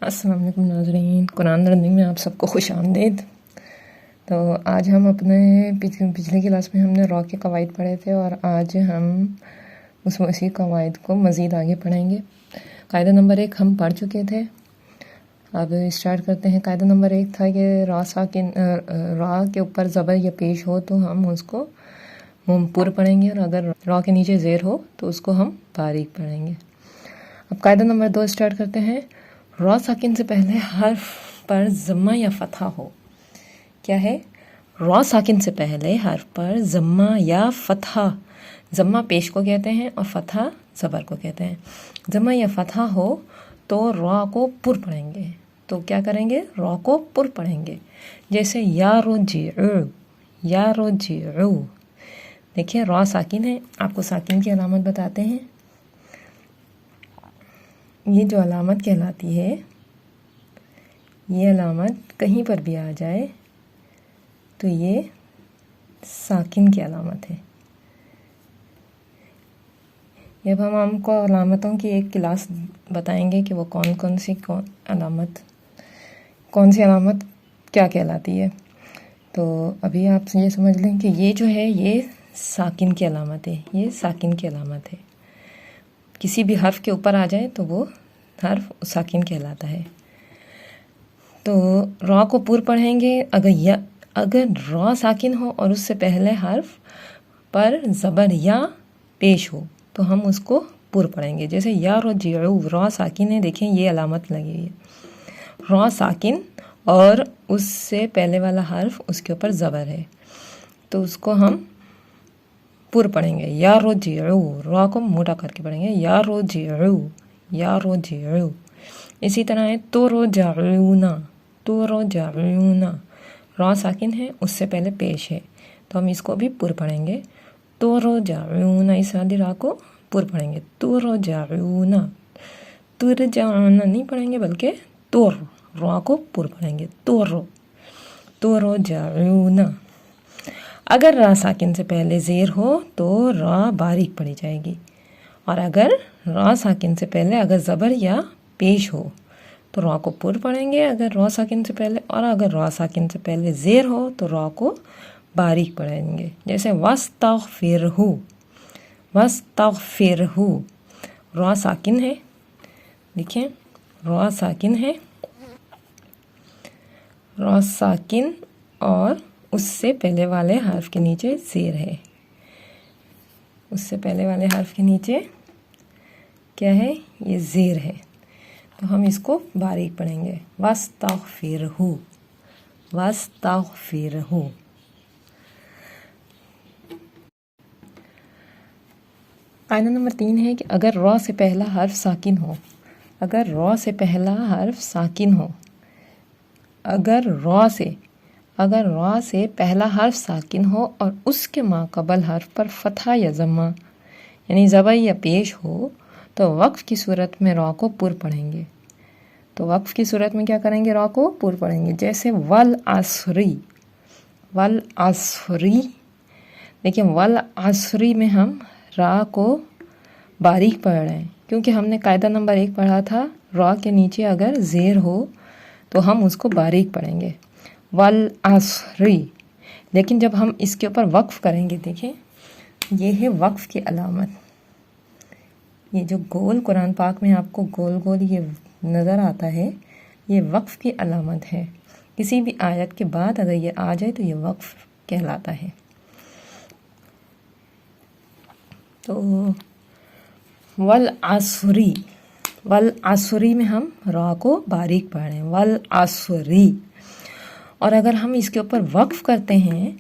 السلام علیکم ناظرین، قرآن لرننگ میں آپ سب کو خوش آمدید۔ تو آج ہم اپنے پچھلی کلاس میں ہم نے را کے قواعد پڑھے تھے، اور آج ہم اسی قواعد کو مزید آگے پڑھیں گے۔ قاعدہ نمبر 1 ہم پڑھ چکے تھے، اب اسٹارٹ کرتے ہیں۔ قاعدہ نمبر 1 تھا کہ را کے اوپر زبر یا پیش ہو تو ہم اس کو پر پڑھیں گے، اور اگر را کے نیچے زیر ہو تو اس کو ہم باریک پڑھیں گے۔ اب قاعدہ نمبر 2 اسٹارٹ کرتے ہیں۔ را ساکن سے پہلے حرف پر ضمہ یا فتحہ ہو۔ کیا ہے؟ را ساکن سے پہلے حرف پر ضمہ یا فتحہ، ضمہ پیش کو کہتے ہیں اور فتحہ زبر کو کہتے ہیں۔ ضمہ یا فتحہ ہو تو را کو پر پڑھیں گے۔ تو کیا کریں گے؟ را کو پر پڑھیں گے، جیسے یارجعو، یارجعو۔ دیکھیں را ساکن ہے، آپ کو ساکن کی علامت بتاتے ہیں۔ یہ جو علامت کہلاتی ہے، یہ علامت کہیں پر بھی آ جائے تو یہ ساکن کی علامت ہے۔ اب ہم کو علامتوں کی ایک کلاس بتائیں گے کہ وہ کون سی علامت کیا کہلاتی ہے۔ تو ابھی آپ یہ سمجھ لیں کہ یہ جو ہے یہ ساکن کی علامت ہے، یہ ساکن کی علامت ہے۔ کسی بھی حرف کے اوپر آ جائے تو وہ حرف ساکن کہلاتا ہے۔ تو را کو پر پڑھیں گے اگر را ساکن ہو اور اس سے پہلے حرف پر زبر یا پیش ہو تو ہم اس کو پر پڑھیں گے، جیسے یارجعو، را ساکن ہے، دیکھیں یہ علامت لگی ہوئی ہے۔ را ساکن اور اس سے پہلے والا حرف اس کے اوپر زبر ہے تو اس کو ہم پر پڑھیں گے، یارجعو، را کو موٹا کر کے پڑھیں گے، یارجعو، یارجعو۔ اسی طرح ہے ترجعون، ترجعون، را ساکن ہے، اس سے پہلے پیش ہے تو ہم اس کو بھی پر پڑھیں گے، ترجعون، اس والی را کو پر پڑھیں گے، ترجعون، ترجعون نہیں پڑھیں گے بلکہ را کو پر پڑھیں گے، ترجعون۔ اگر را ساکن سے پہلے زیر ہو تو را باریک پڑھی جائے گی، اور اگر را ساکن سے پہلے اگر زبر یا پیش ہو تو را کو پر پڑھیں گے اگر را ساکن سے پہلے، اور اگر را ساکن سے پہلے زیر ہو تو را کو باریک پڑھیں گے، جیسے واستغفرہ، واستغفرہ۔ را ساکن ہے، دیکھیں را ساکن ہے، را ساکن اور اس سے پہلے والے حرف کے نیچے زیر ہے، اس سے پہلے والے حرف کے نیچے کیا ہے؟ یہ زیر ہے، تو ہم اس کو باریک پڑھیں گے، واستغفرہ، واستغفرہ۔ قاعدہ نمبر 3 ہے کہ اگر را سے پہلا حرف ساکن ہو، اگر را سے پہلا حرف ساکن ہو، اگر را سے پہلا حرف ساکن ہو اور اس کے ماقبل حرف پر فتحہ یا ضمہ یعنی زبر یا پیش ہو تو وقف کی صورت میں را کو پر پڑھیں گے۔ تو وقف کی صورت میں کیا کریں گے؟ را کو پر پڑھیں گے، جیسے والعصری، والعصری۔ لیکن والعصری میں ہم را کو باریک پڑھ رہے ہیں، کیونکہ ہم نے قاعدہ نمبر 1 پڑھا تھا را کے نیچے اگر زیر ہو تو ہم اس کو باریک پڑھیں گے، والعصری۔ لیکن جب ہم اس کے اوپر وقف کریں گے، دیکھیں یہ ہے وقف کی علامت، یہ جو گول قرآن پاک میں آپ کو گول گول یہ نظر آتا ہے، یہ وقف کی علامت ہے۔ کسی بھی آیت کے بعد اگر یہ آ جائے تو یہ وقف کہلاتا ہے۔ تو والعصری، والعصری میں ہم را کو باریک پڑھ رہے ہیں، والعصری۔ اور اگر ہم اس کے اوپر وقف کرتے ہیں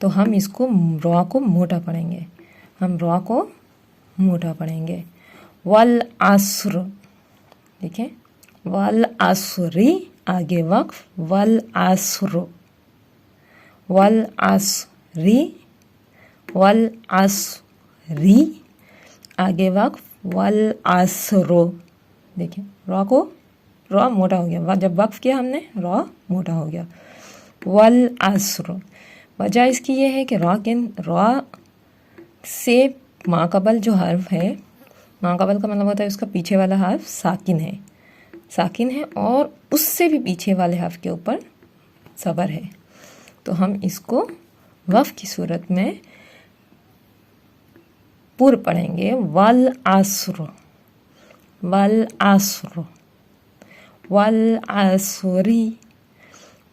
تو ہم اس کو را کو موٹا پڑھیں گے، ہم را کو موٹا پڑھیں گے، والعصر۔ دیکھیں والعصری، آگے وقف، والعصر، والعصری، والعصری، آگے وقف، والعصر۔ دیکھیں را موٹا ہو گیا، جب وقف کیا ہم نے را موٹا ہو گیا، والعصر۔ وجہ اس کی یہ ہے کہ را سے ماقبل جو حرف ہے، ماقبل کا مطلب ہوتا ہے اس کا پیچھے والا حرف ساکن ہے، ساکن ہے اور اس سے بھی پیچھے والے حرف کے اوپر زبر ہے، تو ہم اس کو وقف کی صورت میں پر پڑھیں گے، والعصر، والعصر، والعصری،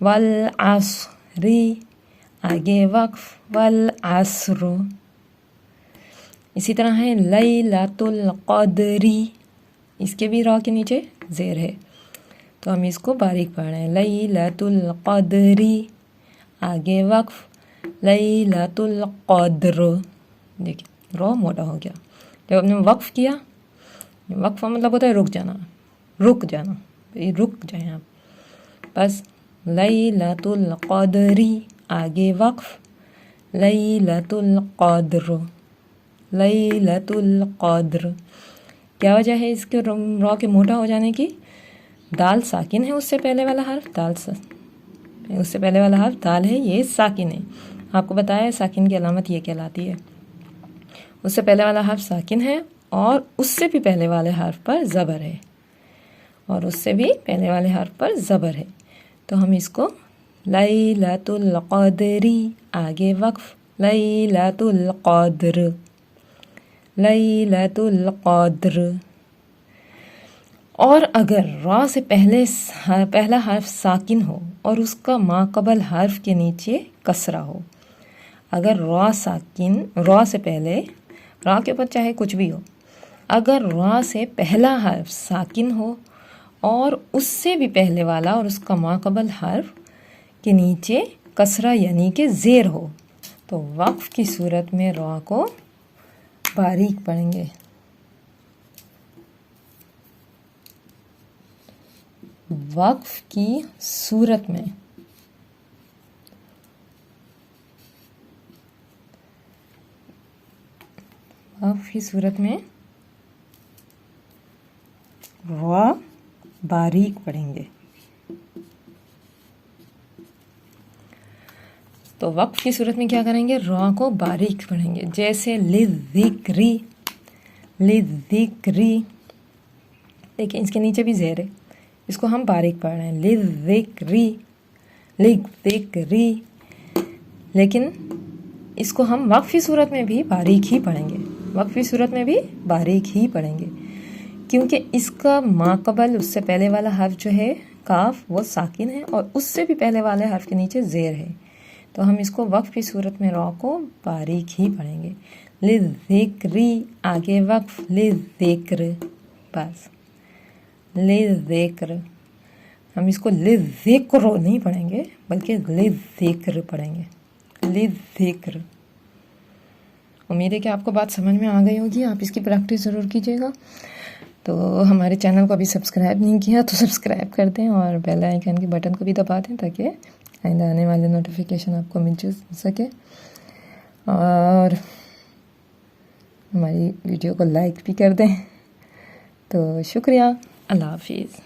والعصری، آگے وقف والعصر۔ اسی طرح ہے لیلۃ القدری، اس کے بھی را کے نیچے زیر ہے، تو ہم اس کو باریک پڑھ رہے ہیں، لیلۃ القدری، آگے وقف لیلۃ القدر۔ دیکھیں را موٹا ہو گیا، جب ہم نے وقف کیا، وقف مطلب ہوتا ہے رک جانا، رک جانا، رک جائیں آپ، بس لیلۃ القدری، آگے وقف لیلۃ القدر، لیلۃ القدر۔ کیا وجہ ہے اس کے را کے موٹا ہو جانے کی؟ دال ساکن ہے، اس سے پہلے والا حرف اس سے پہلے والا حرف دال ہے، یہ ساکن ہے، آپ کو بتایا ساکن کی علامت یہ کہلاتی ہے، اس سے پہلے والا حرف ساکن ہے اور اس سے بھی پہلے والے حرف پر زبر ہے، اور اس سے بھی پہلے والے حرف پر زبر ہے، تو ہم اس کو لیلۃ القدری، آگے وقف لیلۃ القدر، لیلۃ القدر۔ اور اگر را سے پہلا حرف ساکن ہو اور اس کا ماقبل حرف کے نیچے کسرہ ہو، اگر را سے پہلے، را کے اوپر چاہے کچھ بھی ہو، اگر را سے پہلا حرف ساکن ہو اور اس سے بھی پہلے والا اور اس کا ماقبل حرف کے نیچے کسرہ یعنی کہ زیر ہو، تو وقف کی صورت میں را کو باریک پڑھیں گے، وقف کی صورت میں را باریک پڑھیں گے۔ تو وقف کی صورت میں کیا کریں گے؟ را کو باریک پڑھیں گے، جیسے للذکری، للذکری، لیکن اس کے نیچے بھی زیر ہے، اس کو ہم باریک پڑھ رہے ہیں، للذکری، للذکری، لیکن اس کو ہم وقفی صورت میں بھی باریک ہی پڑھیں گے، وقفی صورت میں بھی باریک ہی پڑھیں گے، کیونکہ اس کا ماقبل، اس سے پہلے والا حرف جو ہے کاف، وہ ساکن ہے اور اس سے بھی پہلے والے حرف کے نیچے زیر ہے، تو ہم اس کو وقف کی صورت میں را کو باریک ہی پڑھیں گے، للذکری، آگے وقف للذکر، بس للذکر۔ ہم اس کو للذکر نہیں پڑھیں گے بلکہ للذکر پڑھیں گے، للذکر۔ امید ہے کہ آپ کو بات سمجھ میں آ گئی ہوگی، آپ اس کی پریکٹس ضرور کیجیے گا۔ تو ہمارے چینل کو ابھی سبسکرائب نہیں کیا تو سبسکرائب کر دیں اور بیل آئیکن کے بٹن کو بھی دبا دیں تاکہ آئندہ آنے والے نوٹیفیکیشن آپ کو مل سکے، اور ہماری ویڈیو کو لائک بھی کر دیں۔ تو شکریہ، اللہ حافظ۔